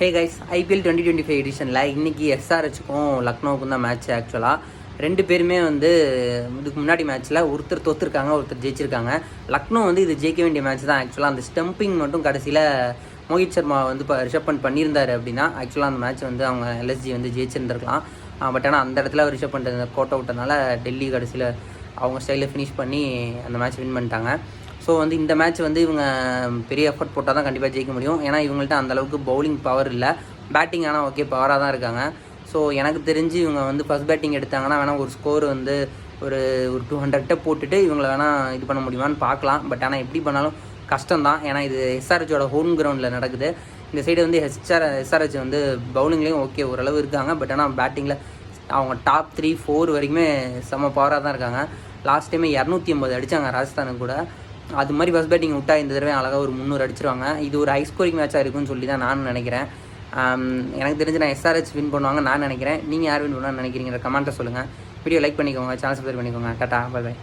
Hey guys, IPL 2025 எடிஷனில் இன்றைக்கி எஸ்ஆர்ஹெச்சுக்கும் லக்னோவுக்கும் தான் match. ஆக்சுவலாக ரெண்டு பேருமே இதுக்கு முன்னாடி மேட்ச்சில் ஒருத்தர் தோற்றுருக்காங்க, ஒருத்தர் ஜெயிச்சிருக்காங்க. லக்னோ இது ஜெயிக்க வேண்டிய மேட்ச் தான். ஆக்சுவலாக அந்த ஸ்டம்பிங் மட்டும் கடைசியில் மோஹித் சர்மா இப்போ ரிஷப் பண்ட் பண்ணியிருந்தார் அப்படின்னா ஆக்சுவலாக அந்த மேட்ச் அவங்க எல்எஸ்ஜி ஜெயிச்சிருந்துருக்கலாம். பட் ஆனால் அந்த இடத்துல ரிஷப் பண்ட் கோட் அவுட்டனால டெல்லி கடைசியில் அவங்க ஸ்டைலில் ஃபினிஷ் பண்ணி அந்த மேட்ச் வின் பண்ணிட்டாங்க. ஸோ இந்த மேட்ச் இவங்க பெரிய எஃபர்ட் போட்டால் தான் கண்டிப்பாக ஜெயிக்க முடியும். ஏன்னா இவங்கள்ட்ட அந்தளவுக்கு பவுலிங் பவர் இல்லை, பேட்டிங் ஆனால் ஓகே பவராக தான் இருக்காங்க. ஸோ எனக்கு தெரிஞ்சு இவங்க ஃபஸ்ட் பேட்டிங் எடுத்தாங்கன்னா வேணால் ஒரு ஸ்கோர் ஒரு 200 போட்டுட்டு இவங்களை வேணால் இது பண்ண முடியுமான்னு பார்க்கலாம். பட் ஆனால் எப்படி பண்ணாலும் கஷ்டம் தான். ஏன்னா இது எஸ்ஆர்ஹெச்சோட ஹோம் கிரவுண்டில் நடக்குது. இந்த சைடு எஸ்ஆர்ஹெச் பவுலிங்லேயும் ஓகே ஓரளவு இருக்காங்க. பட் ஆனால் பேட்டிங்கில் அவங்க டாப் 3-4 வரைக்குமே செம்ம பவராக தான் இருக்காங்க. லாஸ்ட் டைமே 250 அடித்தாங்க ராஜஸ்தானுக்கு கூட. அது மாதிரி ஃபஸ்ட் பேட்டிங் விட்டா இந்த தடவை அழகாக ஒரு 300 அடிச்சிருவாங்க. இது ஒரு ஹை ஸ்கோரிங் மேட்சாக இருக்குன்னு சொல்லி தான் நான் நினைக்கிறேன். எனக்கு தெரிஞ்சு நான் எஸ்ஆர்ஹெச் வின் பண்ணுவாங்க நான் நினைக்கிறேன். நீங்கள் யார் வின் பண்ணுவான்னு நினைக்கிறீங்க கமெண்ட்டை சொல்லுங்கள். வீடியோ லைக் பண்ணிக்கோங்க, சேனல் சப்ஸ்கிரைப் பண்ணிக்கோங்க. Tata, bye by.